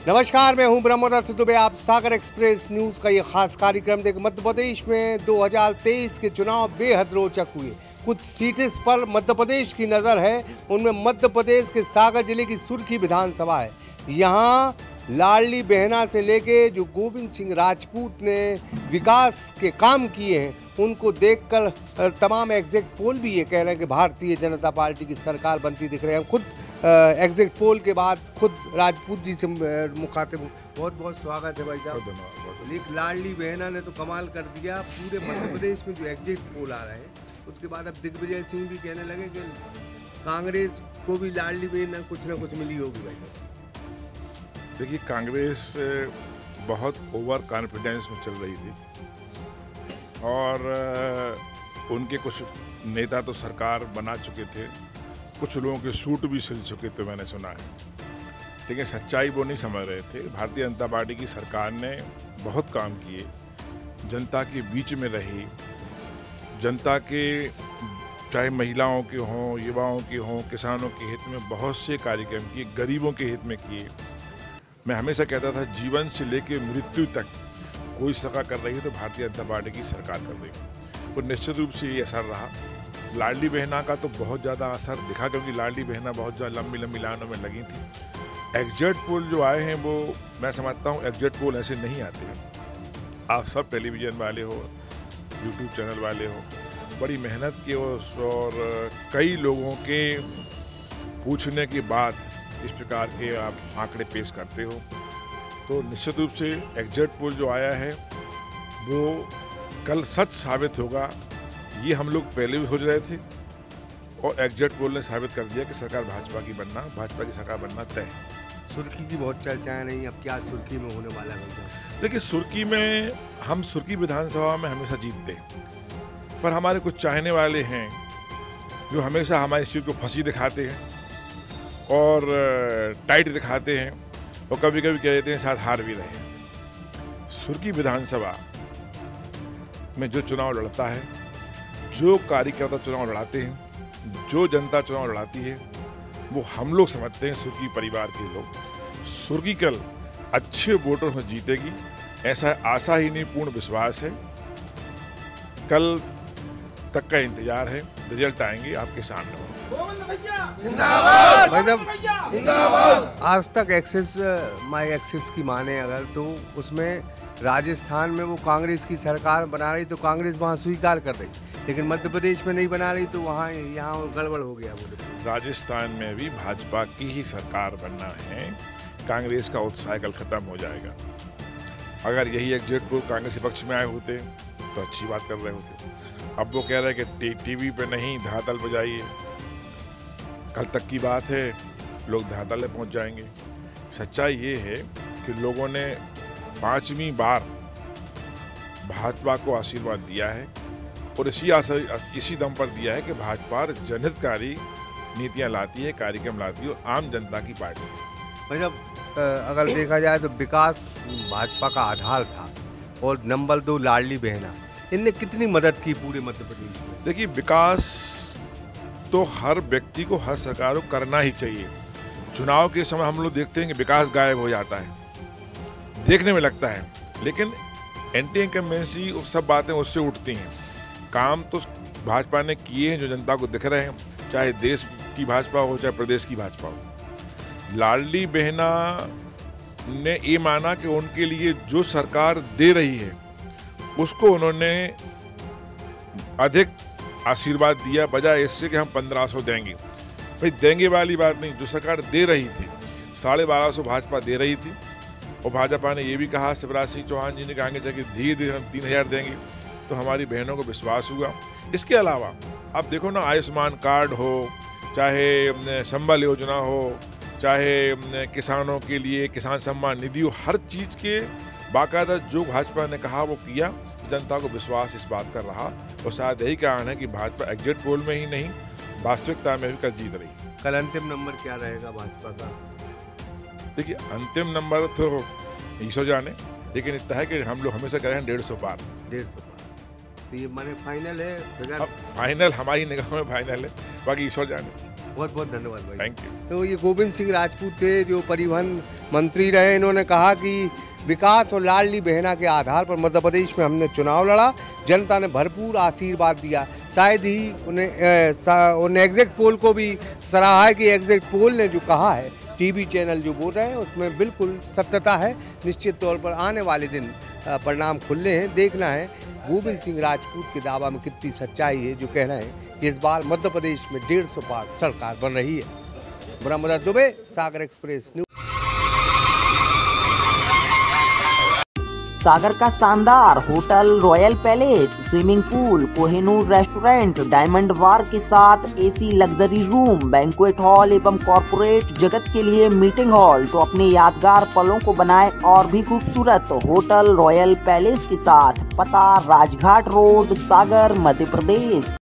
नमस्कार, मैं हूं ब्रह्मदत्त दुबे। आप सागर एक्सप्रेस न्यूज़ का ये खास कार्यक्रम देख। मध्य प्रदेश में 2023 के चुनाव बेहद रोचक हुए। कुछ सीटें पर मध्य प्रदेश की नज़र है। उनमें मध्य प्रदेश के सागर जिले की सुर्खी विधानसभा है। यहाँ लाडली बहना से लेके जो गोविंद सिंह राजपूत ने विकास के काम किए हैं, उनको देखकर तमाम एग्जिट पोल भी ये कह रहे हैं कि भारतीय जनता पार्टी की सरकार बनती दिख रही है। हम खुद एग्जिट पोल के बाद खुद राजपूत जी से मुखातिब हूँ। बहुत बहुत स्वागत है भाई साहब। लेकिन लाडली बहना ने तो कमाल कर दिया। पूरे मध्य प्रदेश में जो एग्जिट पोल आ रहे हैं, उसके बाद अब दिग्विजय सिंह भी कहने लगे कि कांग्रेस को भी लाडली बहना कुछ ना कुछ मिली होगी भाई साहब। देखिए, कांग्रेस बहुत ओवर कॉन्फिडेंस में चल रही थी और उनके कुछ नेता तो सरकार बना चुके थे, कुछ लोगों के सूट भी सिल चुके थे, मैंने सुना है। लेकिन सच्चाई वो नहीं समझ रहे थे। भारतीय जनता पार्टी की सरकार ने बहुत काम किए, जनता के बीच में रही, जनता के चाहे महिलाओं के हों, युवाओं के हों, किसानों के हित में बहुत से कार्यक्रम किए, गरीबों के हित में किए। मैं हमेशा कहता था, जीवन से लेकर मृत्यु तक कोई सरकार कर रही है तो भारतीय जनता पार्टी की सरकार कर रही है। और निश्चित रूप से ये असर रहा। लाडली बहना का तो बहुत ज़्यादा असर दिखा, क्योंकि लाडली बहना बहुत ज़्यादा लंबी लंबी लाइनों में लगी थी। एग्जिट पोल जो आए हैं, वो मैं समझता हूँ एग्जिट पोल ऐसे नहीं आते हैं। आप सब टेलीविज़न वाले हो, यूट्यूब चैनल वाले हो, बड़ी मेहनत की और कई लोगों के पूछने के बाद इस प्रकार के आप आंकड़े पेश करते हो, तो निश्चित रूप से एग्जिट पोल जो आया है वो कल सच साबित होगा। ये हम लोग पहले भी सोच रहे थे और एग्जिट पोल ने साबित कर दिया कि सरकार भाजपा की सरकार बनना तय है। सुर्खी की बहुत चर्चाएं नहीं, अब क्या सुर्खी में होने वाला है? देखिए, सुर्खी में हम सुर्खी विधानसभा में हमेशा जीतते हैं, पर हमारे कुछ चाहने वाले हैं जो हमेशा हमारी सीट को फंसी दिखाते हैं और टाइट दिखाते हैं और कभी कभी कह देते हैं साथ हार भी रहे हैं। सुर्खी विधानसभा में जो चुनाव लड़ता है, जो कार्यकर्ता चुनाव लड़ाते हैं, जो जनता चुनाव लड़ाती है, वो हम लोग समझते हैं सुर्खी परिवार के लोग। सुर्खी कल अच्छे वोटों से जीतेगी, ऐसा आशा ही नहीं, पूर्ण विश्वास है। कल तक का इंतजार है, रिजल्ट आएंगे आपके सामने। आज तक एक्सिस माई एक्सिस की माने अगर, तो उसमें राजस्थान में वो कांग्रेस की सरकार बना रही तो कांग्रेस वहाँ स्वीकार कर रही, लेकिन मध्य प्रदेश में नहीं बना रही तो वहाँ यहाँ गड़बड़ हो गया। राजस्थान में भी भाजपा की ही सरकार बनना है। कांग्रेस का उत्साह कल खत्म हो जाएगा। अगर यही एग्जिट पोल कांग्रेस के पक्ष में आए होते तो अच्छी बात कर रहे होते। अब वो कह रहे हैं कि टीवी पे नहीं, धरातल पे जाइए। कल तक की बात है, लोग धरातल पे पहुंच जाएंगे। सच्चाई ये है कि लोगों ने 5वीं बार भाजपा को आशीर्वाद दिया है और इसी दम पर दिया है कि भाजपा जनहितकारी नीतियां लाती है, कार्यक्रम लाती है और आम जनता की पार्टी है। मतलब अगर देखा जाए तो विकास भाजपा का आधार था और नंबर 2 लाडली बहना, इनने कितनी मदद की पूरे मध्य प्रदेश में? देखिए, विकास तो हर व्यक्ति को, हर सरकार को करना ही चाहिए। चुनाव के समय हम लोग देखते हैं कि विकास गायब हो जाता है, देखने में लगता है, लेकिन एंटी इनकम्बेंसी सब बातें उससे उठती हैं। काम तो भाजपा ने किए हैं जो जनता को दिख रहे हैं, चाहे देश की भाजपा हो चाहे प्रदेश की भाजपा हो। लाडली बहना ने ये माना कि उनके लिए जो सरकार दे रही है उसको उन्होंने अधिक आशीर्वाद दिया, बजाय इससे कि हम 1500 देंगे। भाई, देंगे वाली बात नहीं, जो सरकार दे रही थी 1250 भाजपा दे रही थी और भाजपा ने ये भी कहा, शिवराज सिंह चौहान जी ने कहा कि धीरे धीरे हम 3000 देंगे, तो हमारी बहनों को विश्वास हुआ। इसके अलावा आप देखो ना, आयुष्मान कार्ड हो, चाहे संबल योजना हो, चाहे किसानों के लिए किसान सम्मान निधि हो, हर चीज़ के बाकायदा जो भाजपा ने कहा वो किया। जनता को विश्वास इस बात कर रहा और शायद यही कारण है कि भाजपा एग्जिट पोल में ही नहीं, वास्तविकता में भी कल जीत रही। कल अंतिम नंबर क्या रहेगा भाजपा का? देखिए, अंतिम नंबर तो ईश्वर जाने, लेकिन इतना है कि हम लोग हमेशा कह रहे हैं 150 पार। 150 पार, तो ये माने फाइनल है? अब फाइनल हमारी निगाह में फाइनल है, बाकी ईश्वर जाने। बहुत बहुत धन्यवाद भाई, थैंक यू। तो ये गोविंद सिंह राजपूत थे जो परिवहन मंत्री रहे। इन्होंने कहा कि विकास और लाडली बहना के आधार पर मध्य प्रदेश में हमने चुनाव लड़ा, जनता ने भरपूर आशीर्वाद दिया। शायद ही उन्हें एग्जिट पोल को भी सराहा है कि एग्जिट पोल ने जो कहा है, टीवी चैनल जो बोल रहे हैं उसमें बिल्कुल सत्यता है। निश्चित तौर पर आने वाले दिन परिणाम खुलने हैं, देखना है गोविंद सिंह राजपूत के दावा में कितनी सच्चाई है, जो कहना है कि इस बार मध्य प्रदेश में 150 पार सरकार बन रही है। Brahmadatt Dubey, Sagar express news. सागर का शानदार hotel royal palace, swimming pool, Kohinoor restaurant, diamond bar के साथ AC luxury room, banquet hall एवं कॉर्पोरेट जगत के लिए मीटिंग हॉल, तो अपने यादगार पलों को बनाए और भी खूबसूरत। होटल रॉयल पैलेस के साथ पता राजघाट रोड, सागर, मध्य प्रदेश।